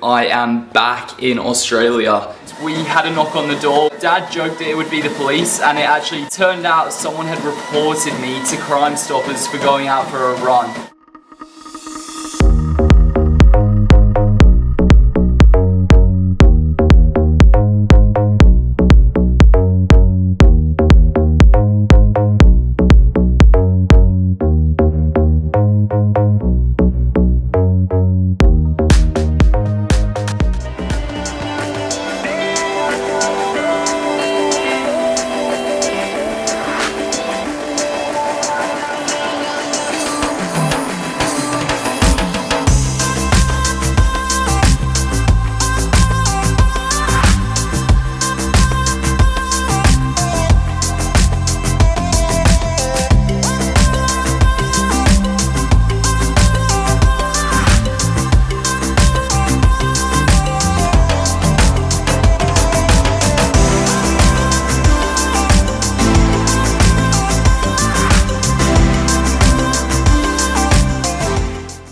I am back in Australia. We had a knock on the door. Dad joked that it would be the police, and it actually turned out someone had reported me to Crime Stoppers for going out for a run.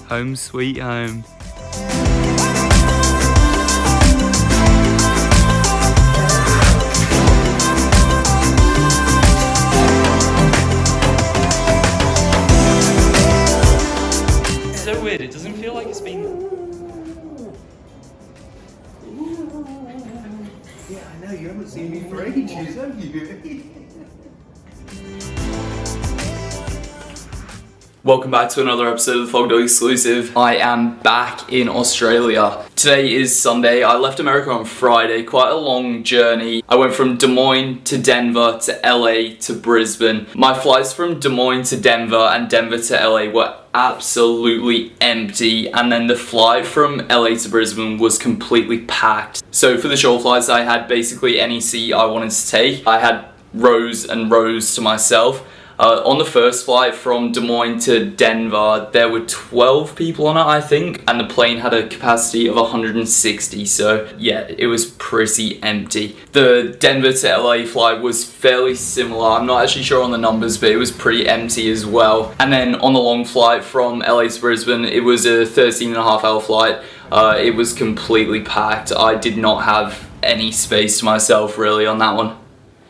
Home sweet home. It's so weird, it doesn't feel like it's been... Yeah, I know, you haven't seen me for ages, have you? Welcome back to another episode of the FOGDOG exclusive. I am back in Australia. Today is Sunday. I left America on Friday, quite a long journey. I went from Des Moines to Denver to LA to Brisbane. My flights from Des Moines to Denver and Denver to LA were absolutely empty, and then the flight from LA to Brisbane was completely packed. So for the short flights, I had basically any seat I wanted to take. I had rows and rows to myself. On the first flight from Des Moines to Denver, there were 12 people on it, I think, and the plane had a capacity of 160, so yeah, it was pretty empty. The Denver to LA flight was fairly similar. I'm not actually sure on the numbers, but it was pretty empty as well. And then on the long flight from LA to Brisbane, it was a 13.5-hour flight. It was completely packed. I did not have any space to myself really on that one.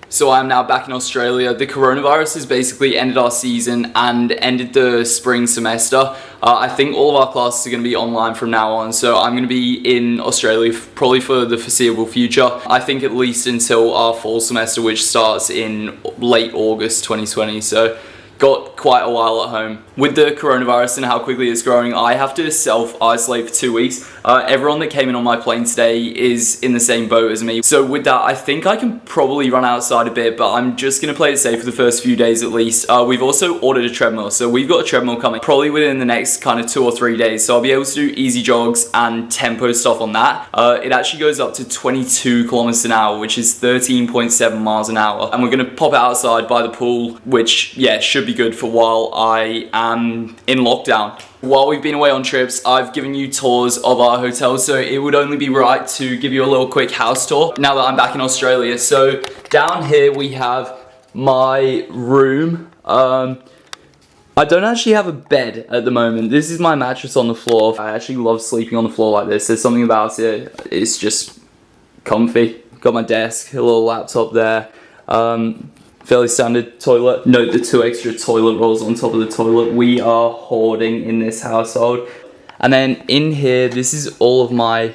So I'm now back in Australia. The coronavirus has basically ended our season and ended the spring semester. I think all of our classes are going to be online from now on, so I'm going to be in Australia probably for the foreseeable future. I think at least until our fall semester, which starts in late August 2020, so got quite a while at home. With the coronavirus and how quickly it's growing, I have to self-isolate for 2 weeks. Everyone that came in on my plane today is in the same boat as me. So with that, I think I can probably run outside a bit, but I'm just gonna play it safe for the first few days at least. We've also ordered a treadmill, so we've got a treadmill coming probably within the next kind of 2 or 3 days. So I'll be able to do easy jogs and tempo stuff on that. It actually goes up to 22 kilometers an hour, which is 13.7 miles an hour. And we're gonna pop it outside by the pool, which yeah, should be good for while I am in lockdown. While we've been away on trips, I've given you tours of our hotel, so it would only be right to give you a little quick house tour now that I'm back in Australia. So down here we have my room. I don't actually have a bed at the moment. This is my mattress on the floor. I actually love sleeping on the floor like this. There's something about it. It's just comfy. Got my desk, a little laptop there. Fairly standard toilet. Note the 2 extra toilet rolls on top of the toilet. We are hoarding in this household. And then in here, this is all of my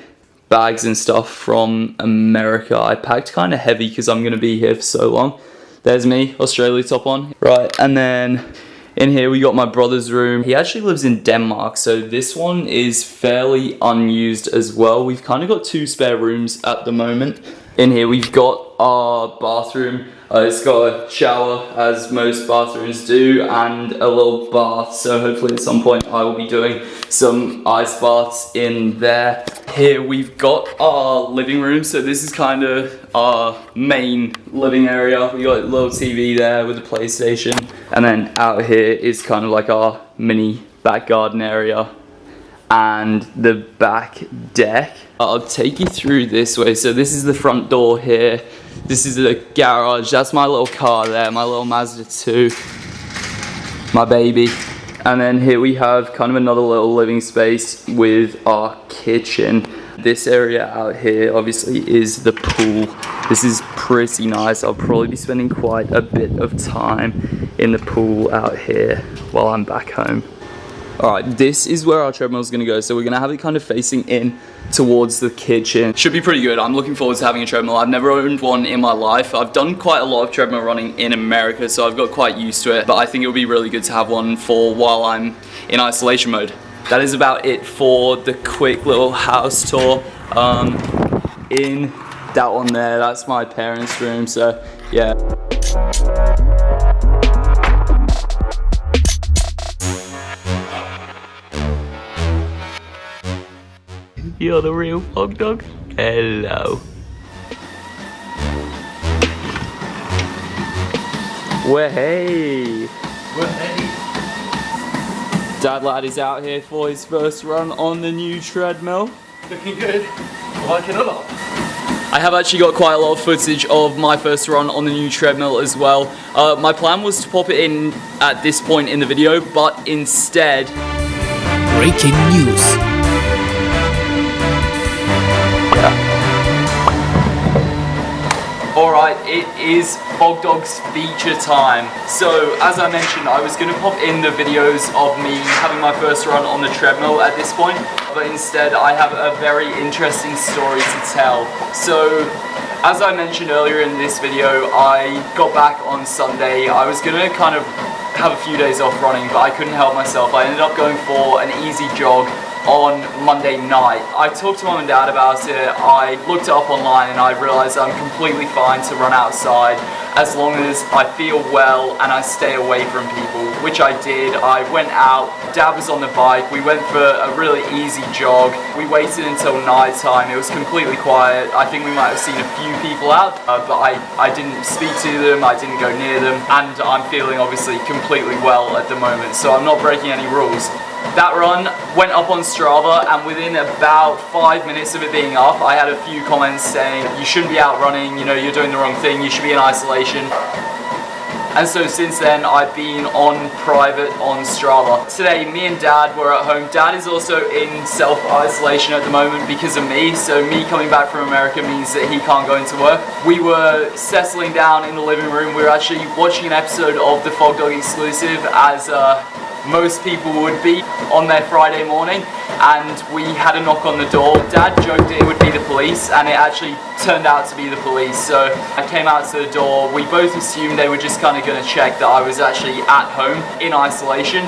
bags and stuff from America. I packed kind of heavy because I'm going to be here for so long. There's me, Australia top on. Right, and then in here we got my brother's room. He actually lives in Denmark, so this one is fairly unused as well. We've kind of got 2 spare rooms at the moment. In here we've got our bathroom. It's got a shower, as most bathrooms do, and a little bath, so hopefully at some point I will be doing some ice baths in there. Here we've got our living room, so this is kind of our main living area. We got a little TV there with a PlayStation, and then out here is kind of like our mini back garden area and the back deck. I'll take you through this way. So this is the front door here. This is the garage. That's my little car there, my little Mazda 2, my baby. And then here we have kind of another little living space with our kitchen. This area out here obviously is the pool. This is pretty nice. I'll probably be spending quite a bit of time in the pool out here while I'm back home. Alright, this is where our treadmill is going to go. So we're going to have it kind of facing in towards the kitchen. Should be pretty good. I'm looking forward to having a treadmill. I've never owned one in my life. I've done quite a lot of treadmill running in America, so I've got quite used to it. But I think it'll be really good to have one for while I'm in isolation mode. That is about it for the quick little house tour. In that one there, that's my parents' room, so yeah. You're the real FOGDOG? Hello. Well, hey. Dad lad is out here for his first run on the new treadmill. Looking good. Like it a lot. I have actually got quite a lot of footage of my first run on the new treadmill as well. My plan was to pop it in at this point in the video, but instead... Breaking news. Alright, it is FOGDOG's feature time. So, as I mentioned, I was going to pop in the videos of me having my first run on the treadmill at this point, but instead I have a very interesting story to tell. So, as I mentioned earlier in this video, I got back on Sunday. I was going to kind of have a few days off running, but I couldn't help myself. I ended up going for an easy jog on Monday night. I talked to Mum and Dad about it. I looked it up online and I realised I'm completely fine to run outside as long as I feel well and I stay away from people, which I did. I went out, Dad was on the bike, we went for a really easy jog. We waited until night time, it was completely quiet. I think we might have seen a few people out, but I didn't speak to them, I didn't go near them, and I'm feeling obviously completely well at the moment, so I'm not breaking any rules. That run went up on Strava, and within about 5 minutes of it being up, I had a few comments saying, you shouldn't be out running, you know, you're doing the wrong thing, you should be in isolation. And so since then, I've been on private on Strava. Today, me and Dad were at home. Dad is also in self-isolation at the moment because of me, so me coming back from America means that he can't go into work. We were settling down in the living room. We were actually watching an episode of the FOGDOG exclusive, as most people would be on their Friday morning, and we had a knock on the door. Dad joked it would be the police, and it actually turned out to be the police. So I came out to the door. We both assumed they were just kind of going to check that I was actually at home in isolation,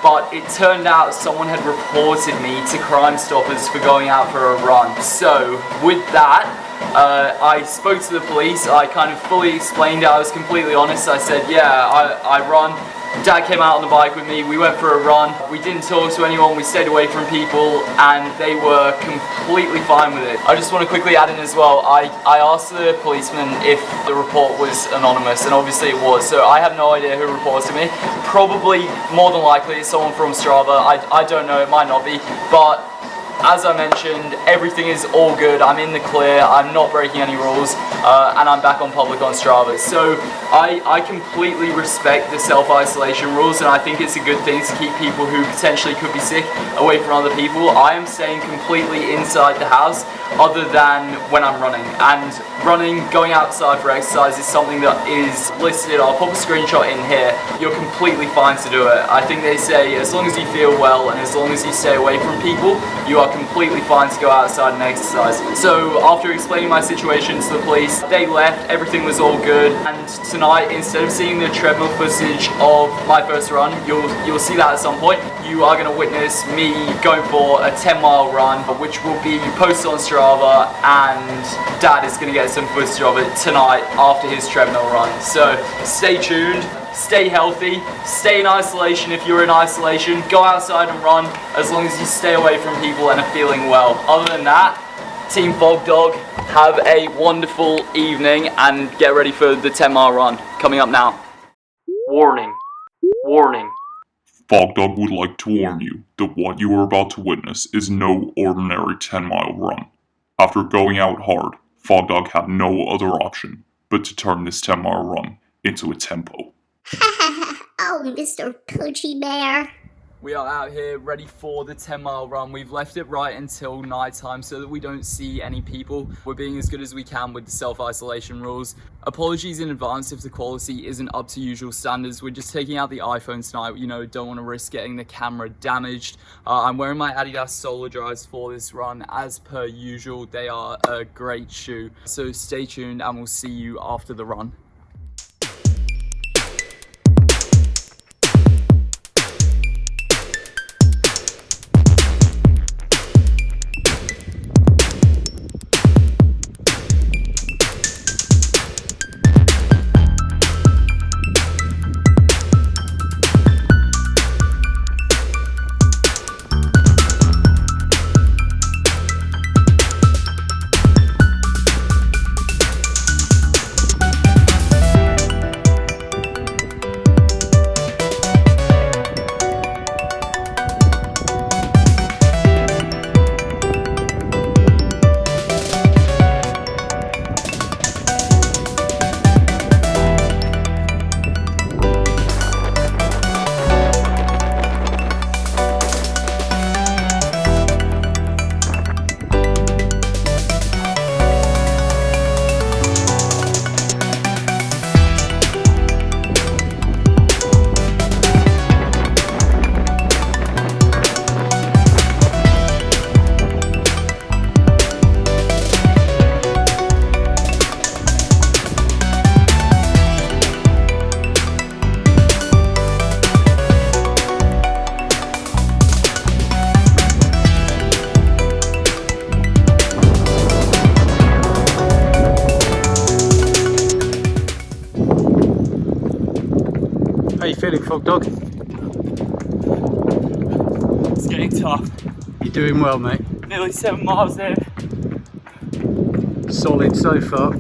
but it turned out someone had reported me to Crime Stoppers for going out for a run. So with that, I spoke to the police. I kind of fully explained it. I was completely honest. I said, yeah, I run. Dad came out on the bike with me, we went for a run, we didn't talk to anyone, we stayed away from people, and they were completely fine with it. I just want to quickly add in as well, I asked the policeman if the report was anonymous, and obviously it was, so I have no idea who reported me. Probably, more than likely, it's someone from Strava. I don't know, it might not be, but as I mentioned, everything is all good. I'm in the clear, I'm not breaking any rules, and I'm back on public on Strava. So I completely respect the self-isolation rules, and I think it's a good thing to keep people who potentially could be sick away from other people. I am staying completely inside the house other than when I'm running. And running, going outside for exercise is something that is listed. I'll pop a screenshot in here. You're completely fine to do it. I think they say as long as you feel well and as long as you stay away from people, you are completely fine to go outside and exercise. So after explaining my situation to the police, they left, everything was all good, and tonight, instead of seeing the treadmill footage of my first run, you'll see that at some point. You are going to witness me going for a 10-mile run, which will be posted on Strava, and Dad is going to get some footage of it tonight after his treadmill run. So stay tuned. Stay healthy, stay in isolation if you're in isolation, go outside and run as long as you stay away from people and are feeling well. Other than that, Team FOGDOG, have a wonderful evening and get ready for the 10-mile run coming up now. Warning. Warning. FOGDOG would like to warn you that what you are about to witness is no ordinary 10-mile run. After going out hard, FOGDOG had no other option but to turn this 10-mile run into a tempo. Oh, Mr. Poochie Bear. We are out here ready for the 10-mile run. We've left it right until night time so that we don't see any people. We're being as good as we can with the self-isolation rules. Apologies in advance if the quality isn't up to usual standards. We're just taking out the iPhone tonight. You know, don't want to risk getting the camera damaged. I'm wearing my Adidas Solar Drives for this run as per usual. They are a great shoe. So stay tuned and we'll see you after the run. How you feeling, FOGDOG? It's getting tough. You're doing well, mate. Nearly 7 miles in. Solid so far.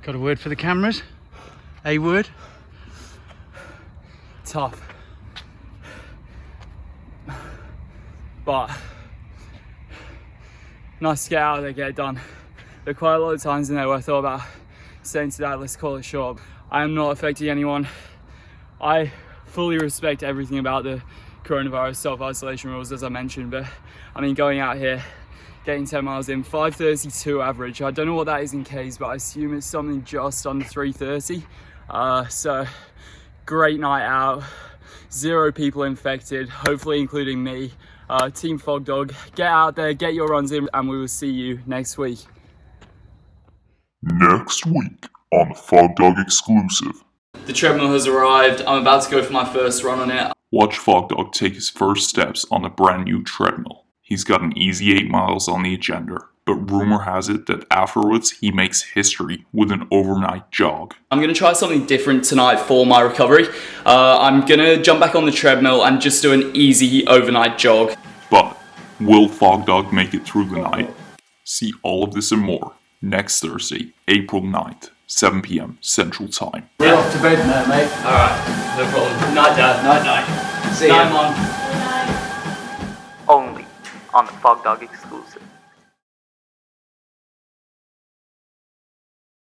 Got a word for the cameras? A word? Tough. But nice to get out there, get it done. There are quite a lot of times in there where I thought about saying to that, let's call it short. I am not affecting anyone. I fully respect everything about the coronavirus self-isolation rules, as I mentioned, but I mean, going out here, getting 10 miles in, 5:32 average. I don't know what that is in Ks, but I assume it's something just under 3:30. So great night out, 0 people infected, hopefully including me. Team FOGDOG, get out there, get your runs in, and we will see you next week. Next week on the FOGDOG exclusive. The treadmill has arrived. I'm about to go for my first run on it. Watch FOGDOG take his first steps on the brand new treadmill. He's got an easy 8 miles on the agenda, but rumor has it that afterwards he makes history with an overnight jog. I'm going to try something different tonight for my recovery. I'm going to jump back on the treadmill and just do an easy overnight jog. But will FOGDOG make it through the night? See all of this and more next Thursday, April 9th, 7 p.m. Central Time. We're off to bed now, mate. Alright, no problem. Night, Dad. Night. See Night, ya. Mum. Only on the FOGDOG exclusive.